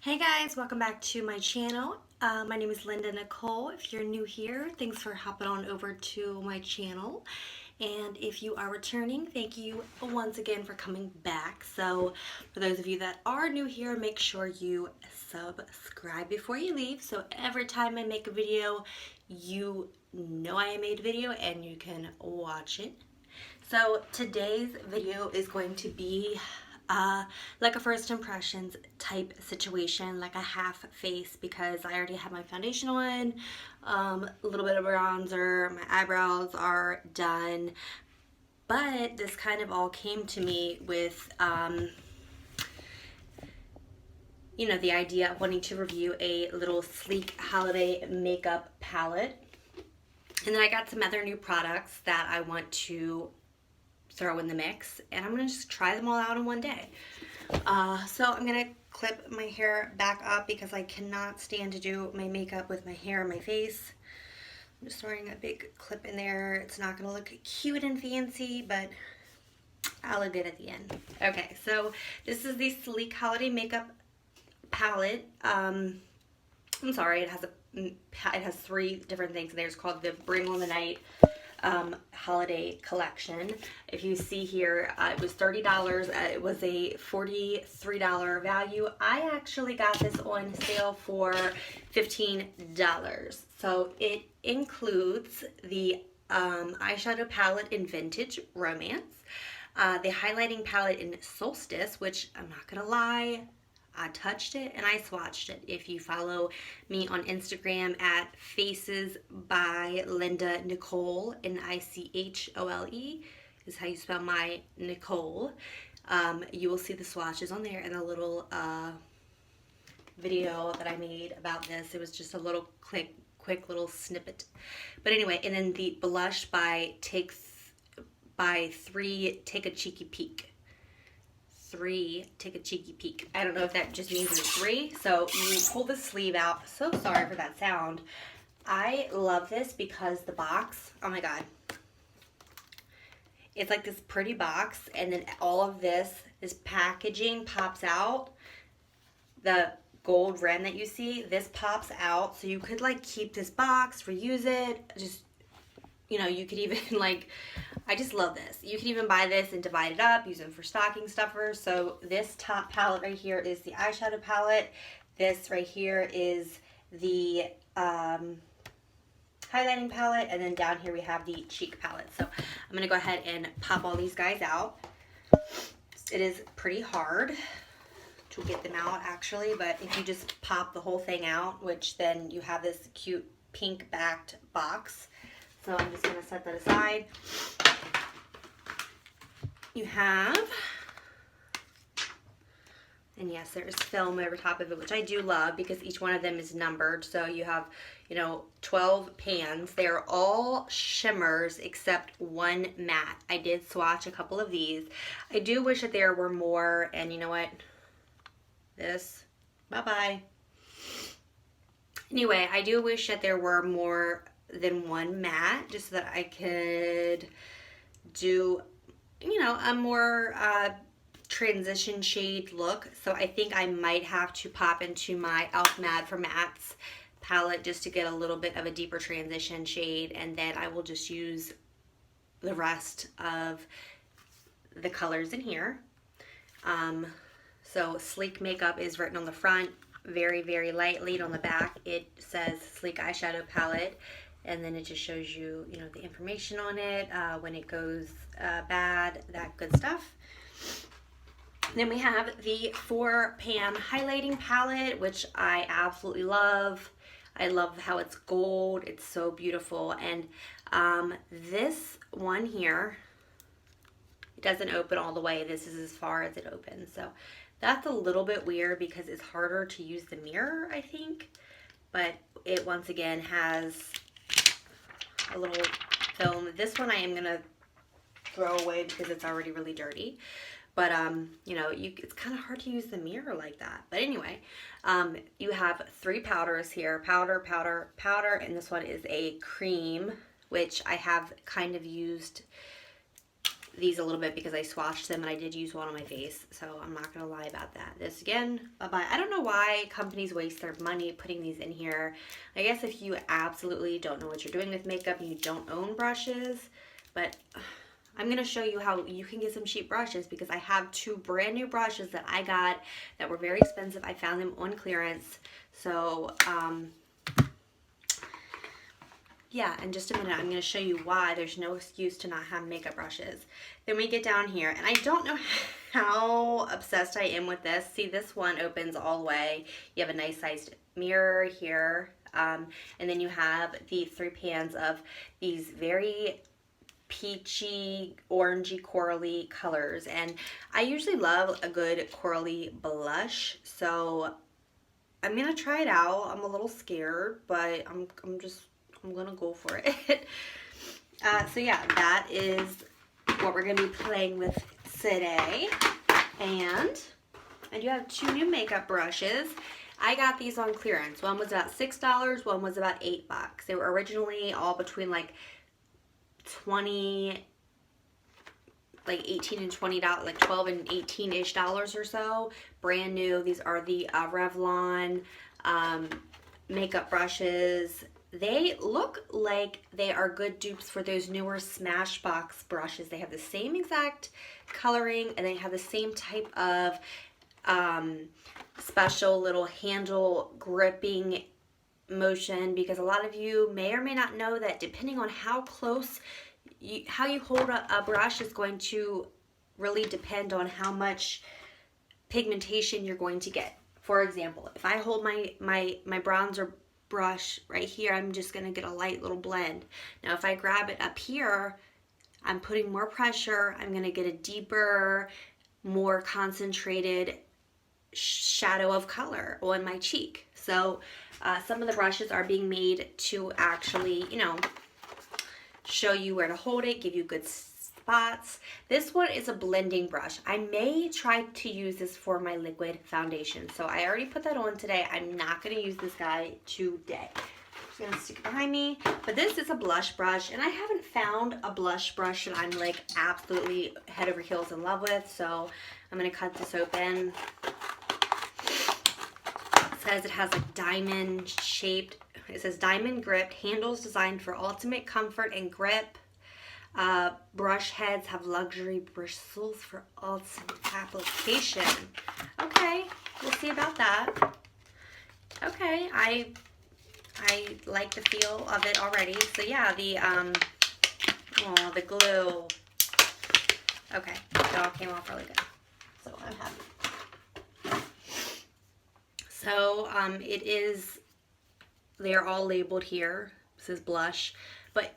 Hey guys, welcome back to my channel. My name is Linda Nicole. If you're new here, thanks for hopping on over to my channel. And if you are returning, thank you once again for coming back. So for those of you that are new here, make sure you subscribe before you leave. So every time I make a video, you know I made a video and you can watch it. So today's video is going to be like a first impressions type situation, like a half face, because I already have my foundation on, a little bit of bronzer, my eyebrows are done, but this kind of all came to me with, the idea of wanting to review a little sleek holiday makeup palette. And then I got some other new products that I want to throw in the mix, and I'm gonna just try them all out in one day. So I'm gonna clip my hair back up because I cannot stand to do my makeup with my hair and my face. I'm just throwing a big clip in there. It's not gonna look cute and fancy, but I'll look good at the end. Okay, so this is the Sleek Holiday Makeup Palette. I'm sorry, it has three different things in there. It's called the Bring on the Night holiday collection. If you see here, it was $30. It was a $43 value. I actually got this on sale for $15. So it includes the eyeshadow palette in Vintage Romance, the highlighting palette in Solstice, which I'm not gonna lie, I touched it and I swatched it. If you follow me on Instagram at Faces by Linda Nicole, Nichole is how you spell my Nicole. You will see the swatches on there and a little video that I made about this. It was just a little quick little snippet. But anyway, and then the blush by Take a Cheeky Peek. Take a cheeky peek. I don't know if that just means there's three. So you pull the sleeve out. So sorry for that sound. I love this because the box, oh my god. It's like this pretty box, and then all of this packaging pops out. The gold rim that you see, this pops out. So you could like keep this box, reuse it, just, you could even like, I just love this. You can even buy this and divide it up, use it for stocking stuffers. So this top palette right here is the eyeshadow palette. This right here is the highlighting palette. And then down here we have the cheek palette. So I'm going to go ahead and pop all these guys out. It is pretty hard to get them out actually, but if you just pop the whole thing out, which then you have this cute pink backed box. So I'm just going to set that aside. You have, and yes, there's film over top of it, which I do love because each one of them is numbered. So you have, 12 pans. They're all shimmers except one matte. I did swatch a couple of these. I do wish that there were more, and you know what? Bye-bye. Anyway, I do wish that there were more than one matte, just so that I could do a more transition shade look. So I think I might have to pop into my e.l.f. Mad for Mattes palette just to get a little bit of a deeper transition shade, and then I will just use the rest of the colors in here. So Sleek Makeup is written on the front, very, very lightly, and on the back it says Sleek Eyeshadow Palette. And then it just shows you, the information on it, when it goes bad, that good stuff. Then we have the 4-pan highlighting palette, which I absolutely love. I love how it's gold. It's so beautiful. And this one here, it doesn't open all the way. This is as far as it opens. So that's a little bit weird because it's harder to use the mirror, I think. But it, once again, has a little film. This one I am gonna throw away because it's already really dirty, but it's kind of hard to use the mirror like that. But anyway, you have 3 powders here, powder, and this one is a cream, which I have kind of used these a little bit because I swatched them and I did use one on my face, so I'm not gonna lie about that. This again, I don't know why companies waste their money putting these in here. I guess if you absolutely don't know what you're doing with makeup and you don't own brushes, but I'm gonna show you how you can get some cheap brushes because I have 2 brand new brushes that I got that were very expensive. I found them on clearance. So, yeah, in just a minute, I'm going to show you why there's no excuse to not have makeup brushes. Then we get down here, and I don't know how obsessed I am with this. See, this one opens all the way. You have a nice sized mirror here, and then you have the 3 pans of these very peachy, orangey, corally colors. And I usually love a good corally blush, so I'm going to try it out. I'm a little scared, but I'm gonna go for it. So yeah, that is what we're gonna be playing with today. And I do have 2 new makeup brushes. I got these on clearance. One was about $6, one was about $8. They were originally all between like 20, like 18 and $20, like 12 and 18-ish dollars or so. Brand new. These are the Revlon makeup brushes. They look like they are good dupes for those newer Smashbox brushes. They have the same exact coloring and they have the same type of special little handle gripping motion, because a lot of you may or may not know that depending on how close how you hold a brush is going to really depend on how much pigmentation you're going to get. For example, if I hold my bronzer brush right here, I'm just going to get a light little blend. Now if I grab it up here, I'm putting more pressure. I'm going to get a deeper, more concentrated shadow of color on my cheek. So some of the brushes are being made to actually, you know, show you where to hold it, give you good spots. This one is a blending brush. I may try to use this for my liquid foundation. So I already put that on today. I'm not going to use this guy today. I'm just going to stick it behind me. But this is a blush brush, and I haven't found a blush brush that I'm like absolutely head over heels in love with. So I'm going to cut this open. It says it has a diamond shaped, it says diamond gripped, handles designed for ultimate comfort and grip. Brush heads have luxury bristles for ultimate application. Okay, we'll see about that. Okay, I like the feel of it already. So yeah, the glue. Okay, it all came off really good. So I'm happy. So it is, they're all labeled here. It says blush, but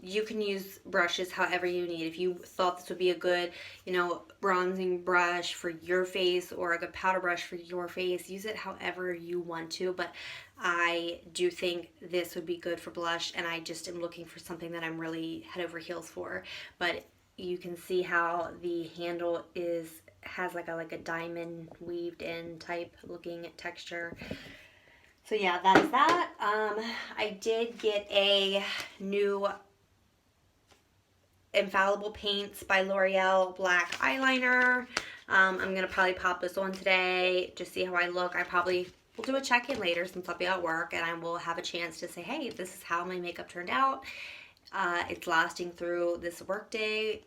you can use brushes however you need. If you thought this would be a good, you know, bronzing brush for your face or a good powder brush for your face, use it however you want to. But I do think this would be good for blush, and I just am looking for something that I'm really head over heels for. But you can see how the handle has like a diamond weaved in type looking texture. So yeah, that is that. I did get a new Infallible Paints by L'Oreal black eyeliner. I'm going to probably pop this on today, just see how I look. I probably will do a check-in later since I'll be at work, and I will have a chance to say, hey, this is how my makeup turned out. It's lasting through this work day.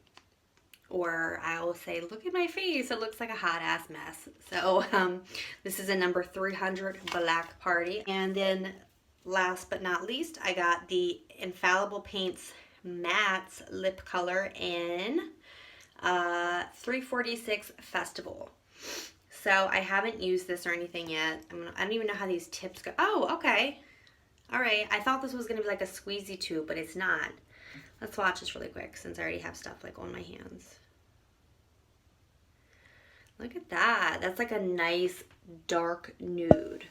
Or I will say, look at my face, it looks like a hot ass mess. So this is a number 300 Black Party. And then last but not least, I got the Infallible Paints Matte Lip Color in 346 Festival. So I haven't used this or anything yet. I don't even know how these tips go. Oh, okay. All right. I thought this was going to be like a squeezy tube, but it's not. Let's swatch this really quick since I already have stuff like on my hands. Look at that. That's like a nice dark nude.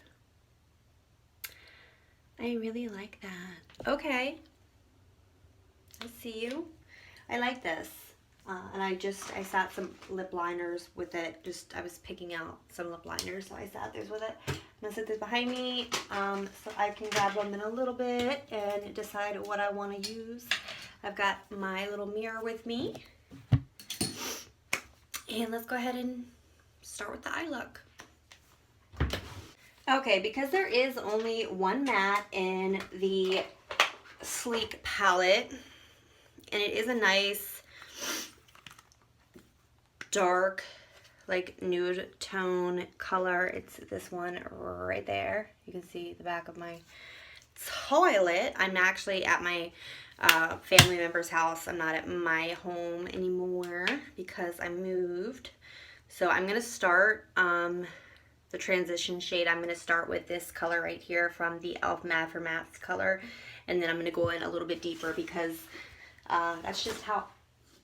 I really like that. Okay. I see you. I like this. And I sat some lip liners with it. I was picking out some lip liners, so I sat those with it. I'm going to set this behind me so I can grab them in a little bit and decide what I want to use. I've got my little mirror with me. And let's go ahead and start with the eye look. Okay, because there is only one matte in the Sleek palette, and it is a nice dark, like nude tone color. It's this one right there. You can see the back of my toilet. I'm actually at my family member's house. I'm not at my home anymore because I moved. So I'm going to start the transition shade. I'm going to start with this color right here from the e.l.f. Matte for Mattes color. And then I'm going to go in a little bit deeper because that's just how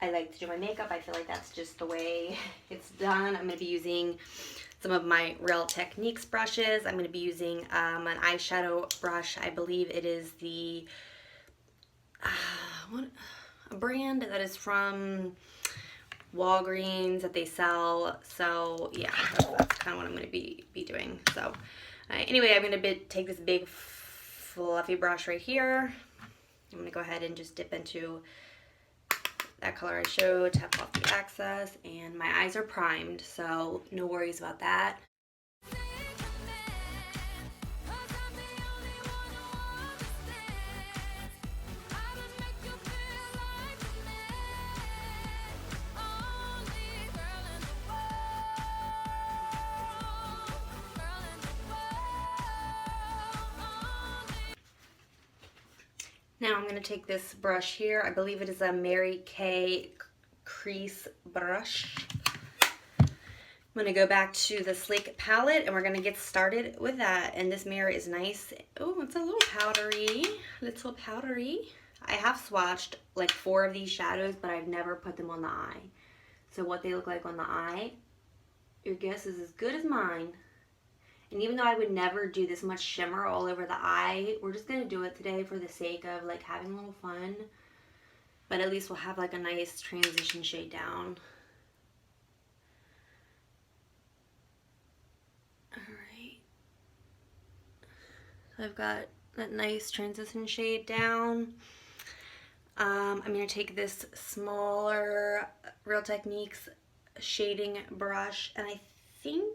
I like to do my makeup. I feel like that's just the way it's done. I'm going to be using some of my Real Techniques brushes. I'm going to be using an eyeshadow brush. I believe it is the a brand that is from Walgreens that they sell. So yeah, that's kind of what I'm going to be doing. So anyway, I'm going to take this big fluffy brush right here. I'm going to go ahead and just dip into that color I showed, tap off the excess, and my eyes are primed, so no worries about that. Now I'm going to take this brush here. I believe it is a Mary Kay crease brush. I'm going to go back to the Sleek palette and we're going to get started with that. And this mirror is nice. Oh, it's a little powdery. I have swatched like 4 of these shadows, but I've never put them on the eye. So what they look like on the eye, your guess is as good as mine. And even though I would never do this much shimmer all over the eye, we're just going to do it today for the sake of like having a little fun. But at least we'll have like a nice transition shade down. Alright. So I've got that nice transition shade down. I'm going to take this smaller Real Techniques shading brush, and I think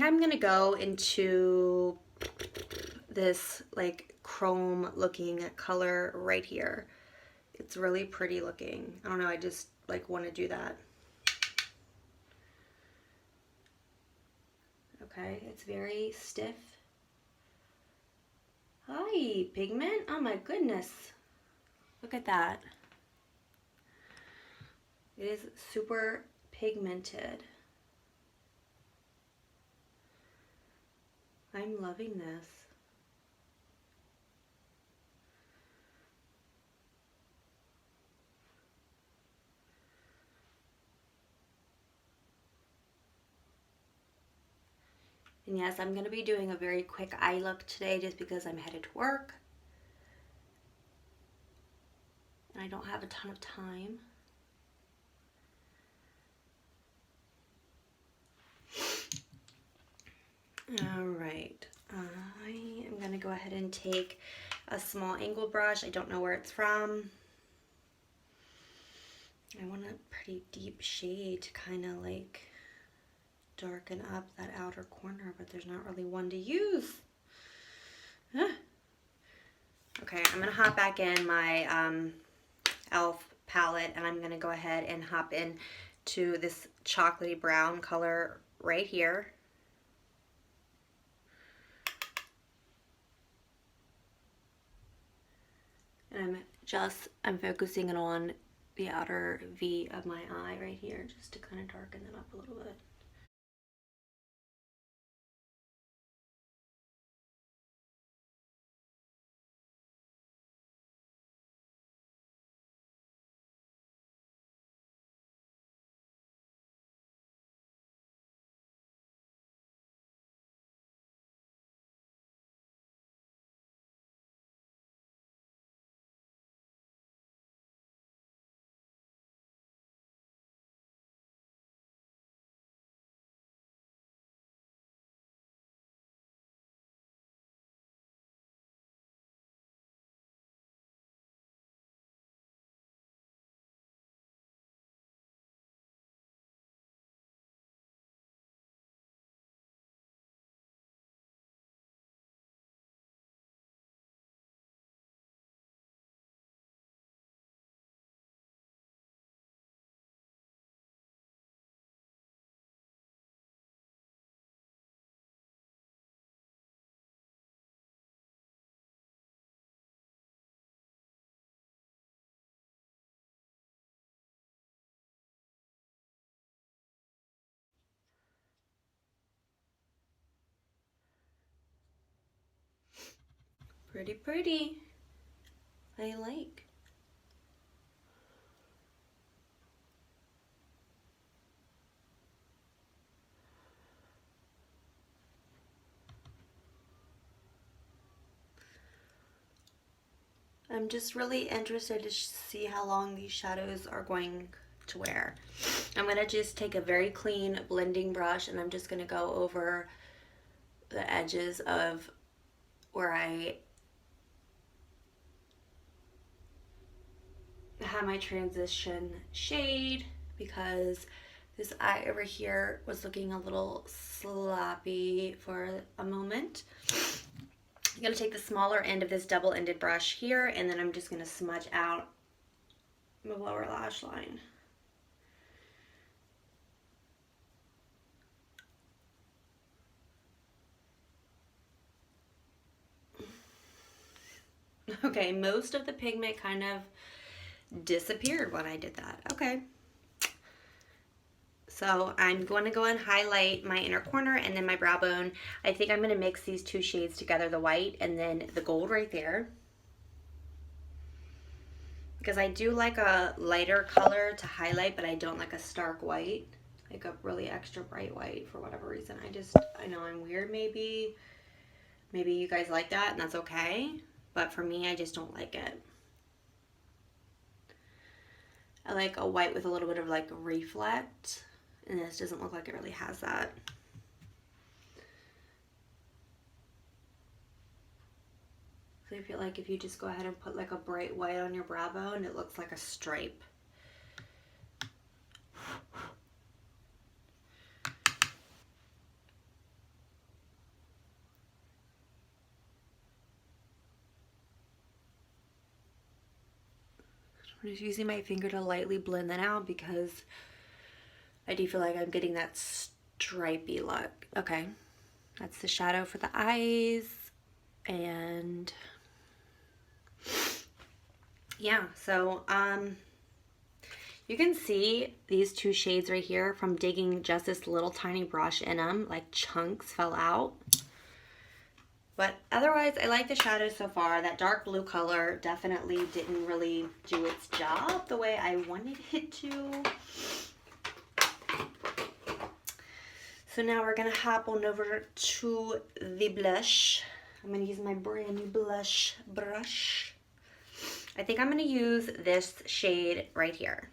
I'm gonna go into this like chrome looking color right here. It's really pretty looking. I don't know, I just like want to do that. Okay, it's very stiff. Hi, pigment. Oh my goodness. Look at that. It is super pigmented. I'm loving this. And yes, I'm going to be doing a very quick eye look today just because I'm headed to work. And I don't have a ton of time. Alright, I am going to go ahead and take a small angle brush. I don't know where it's from. I want a pretty deep shade to kind of like darken up that outer corner, but there's not really one to use. Okay, I'm going to hop back in my e.l.f. palette, and I'm going to go ahead and hop in to this chocolatey brown color right here. And I'm focusing it on the outer V of my eye right here just to kind of darken it up a little bit. Pretty pretty. I like. I'm just really interested to see how long these shadows are going to wear. I'm going to just take a very clean blending brush and I'm just going to go over the edges of where I have my transition shade, because this eye over here was looking a little sloppy for a moment. I'm going to take the smaller end of this double-ended brush here, and then I'm just going to smudge out the lower lash line. Okay, most of the pigment kind of disappeared when I did that. Okay. So I'm going to go and highlight my inner corner and then my brow bone. I think I'm going to mix these two shades together, the white and then the gold right there. Because I do like a lighter color to highlight, but I don't like a stark white. Like a really extra bright white for whatever reason. I know I'm weird maybe. Maybe you guys like that and that's okay. But for me, I just don't like it. I like a white with a little bit of like reflect. And this doesn't look like it really has that. So I feel like if you just go ahead and put like a bright white on your brow bone, it looks like a stripe. I'm just using my finger to lightly blend that out because I do feel like I'm getting that stripey look. Okay, that's the shadow for the eyes. And yeah, so you can see these two shades right here from digging just this little tiny brush in them, like chunks fell out. But otherwise, I like the shadows so far. That dark blue color definitely didn't really do its job the way I wanted it to. So now we're going to hop on over to the blush. I'm going to use my brand new blush brush. I think I'm going to use this shade right here.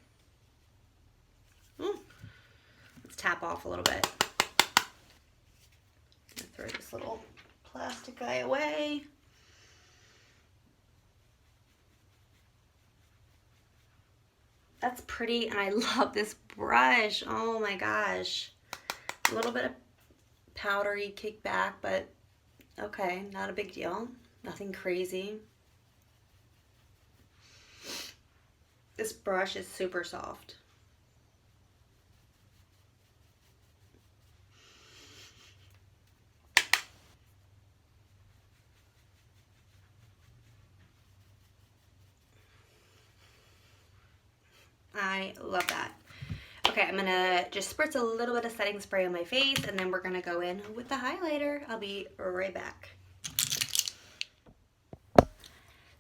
Let's tap off a little bit. I'm going to throw this little plastic guy away. That's pretty, and I love this brush. Oh my gosh. A little bit of powdery kickback, but okay, not a big deal. Nothing crazy. This brush is super soft. I love that. Okay, I'm gonna just spritz a little bit of setting spray on my face and then we're gonna go in with the highlighter. I'll be right back.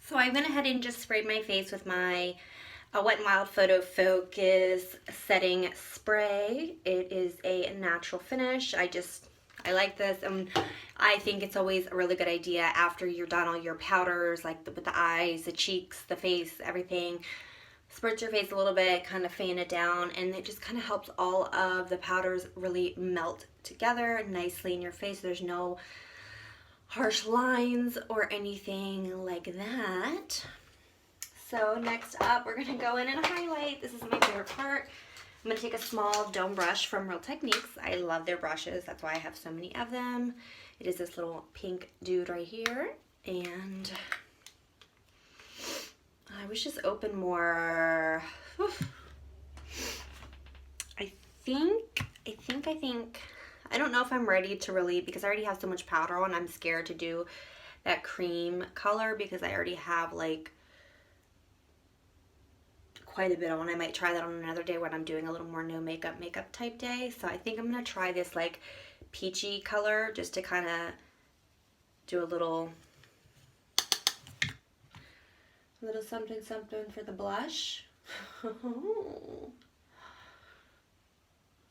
So I went ahead and just sprayed my face with my Wet n Wild Photo Focus setting spray. It is a natural finish. I like this, and I think it's always a really good idea after you're done all your powders, like with the eyes, the cheeks, the face, everything. Spritz your face a little bit, kind of fan it down, and it just kind of helps all of the powders really melt together nicely in your face. There's no harsh lines or anything like that. So next up, we're gonna go in and highlight. This is my favorite part. I'm gonna take a small dome brush from Real Techniques. I love their brushes, that's why I have so many of them. It is this little pink dude right here, and I wish this opened more. I don't know if I'm ready to really, because I already have so much powder on, I'm scared to do that cream color because I already have like quite a bit on. I might try that on another day when I'm doing a little more no makeup type day. So I think I'm gonna try this like peachy color just to kind of do a little A little something something for the blush. Do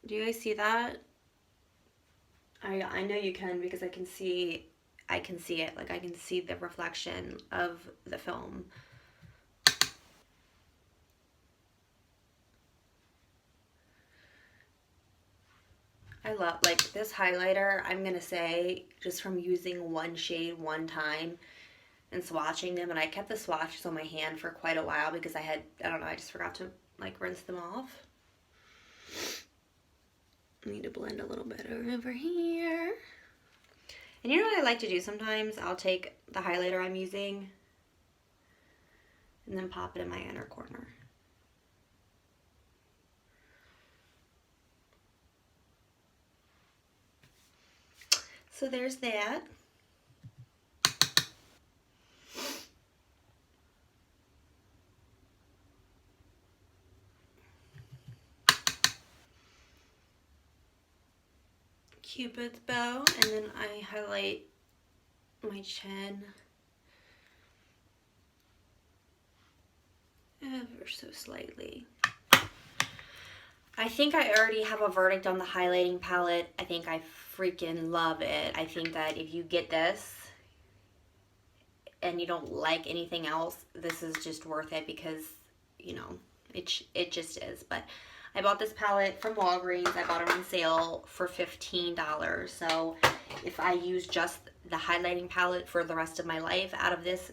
you guys see that? I know you can, because I can see it. Like, I can see the reflection of the film. I love, like, this highlighter, I'm gonna say, just from using one shade one time and swatching them, and I kept the swatches on my hand for quite a while because I don't know, I just forgot to, like, rinse them off. I need to blend a little bit over here. And you know what I like to do sometimes? I'll take the highlighter I'm using and then pop it in my inner corner. So there's that. Cupid's bow, and then I highlight my chin ever so slightly. I think I already have a verdict on the highlighting palette. I think I freaking love it. I think that if you get this and you don't like anything else, this is just worth it, because, you know, it just is. But I bought this palette from Walgreens. I bought it on sale for $15. So if I use just the highlighting palette for the rest of my life out of this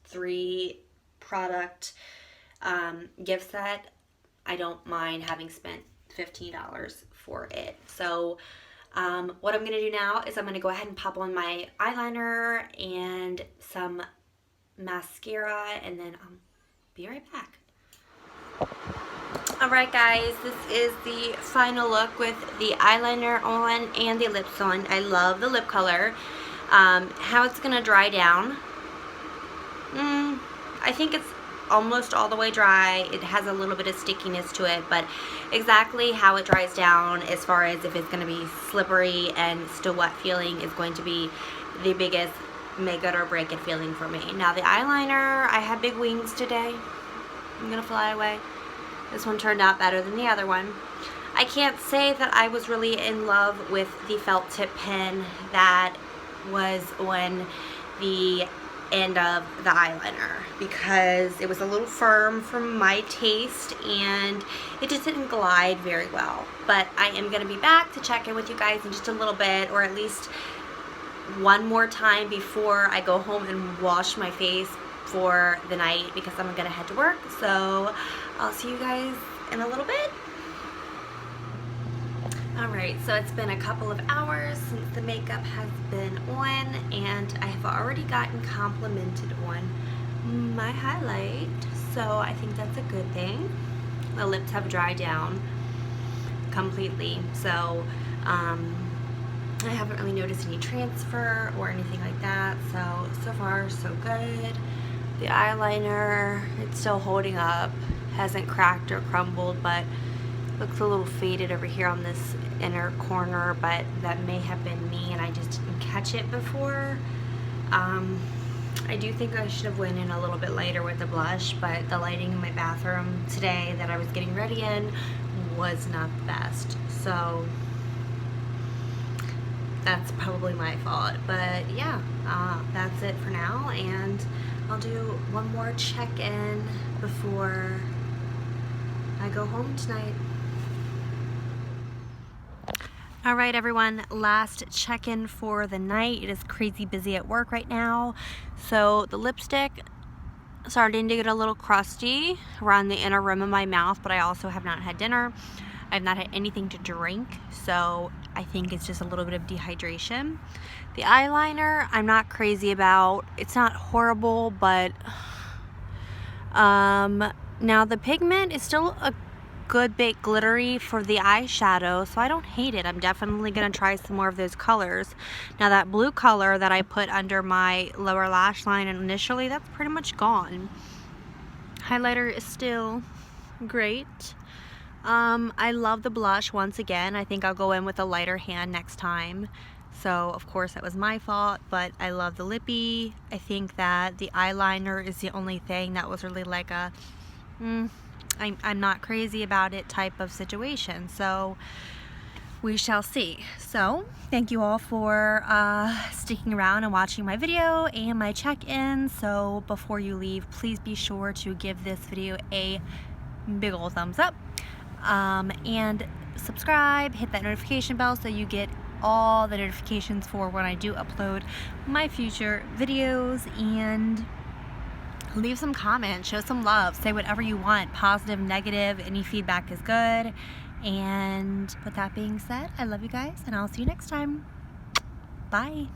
3 product gift set, I don't mind having spent $15 for it. So what I'm going to do now is I'm going to go ahead and pop on my eyeliner and some mascara, and then I'll be right back. Alright guys, this is the final look with the eyeliner on and the lips on. I love the lip color. How it's going to dry down. I think it's almost all the way dry. It has a little bit of stickiness to it, but exactly how it dries down, as far as if it's going to be slippery and still wet feeling, is going to be the biggest make it or break it feeling for me. Now the eyeliner, I had big wings today. I'm going to fly away. This one turned out better than the other one. I can't say that I was really in love with the felt tip pen that was on the end of the eyeliner, because it was a little firm for my taste and it just didn't glide very well. But I am going to be back to check in with you guys in just a little bit, or at least one more time before I go home and wash my face for the night, because I'm going to head to work. So I'll see you guys in a little bit. Alright, so it's been a couple of hours since the makeup has been on, and I have already gotten complimented on my highlight, so I think that's a good thing. The lips have dried down completely, so I haven't really noticed any transfer or anything like that, so far so good. The eyeliner, it's still holding up, hasn't cracked or crumbled, but looks a little faded over here on this inner corner, but that may have been me and I just didn't catch it before. I do think I should have went in a little bit lighter with the blush, but the lighting in my bathroom today that I was getting ready in was not the best, so that's probably my fault. But yeah, that's it for now, and I'll do one more check-in before I go home tonight. Alright everyone, last check-in for the night. It is crazy busy at work right now. So the lipstick starting to get a little crusty around the inner rim of my mouth, but I also have not had dinner. I have not had anything to drink, so I think it's just a little bit of dehydration. The eyeliner, I'm not crazy about. It's not horrible, but now the pigment is still a good bit glittery for the eyeshadow, so I don't hate it. I'm definitely going to try some more of those colors. Now that blue color that I put under my lower lash line initially, that's pretty much gone. Highlighter is still great. I love the blush once again. I think I'll go in with a lighter hand next time. So of course that was my fault, but I love the lippy. I think that the eyeliner is the only thing that was really like a I'm not crazy about it type of situation. So we shall see. So thank you all for sticking around and watching my video and my check-in. So before you leave, please be sure to give this video a big ol' thumbs up, and subscribe, hit that notification bell so you get all the notifications for when I do upload my future videos, and leave some comments, show some love, say whatever you want, positive, negative, any feedback is good. And with that being said, I love you guys, and I'll see you next time. Bye.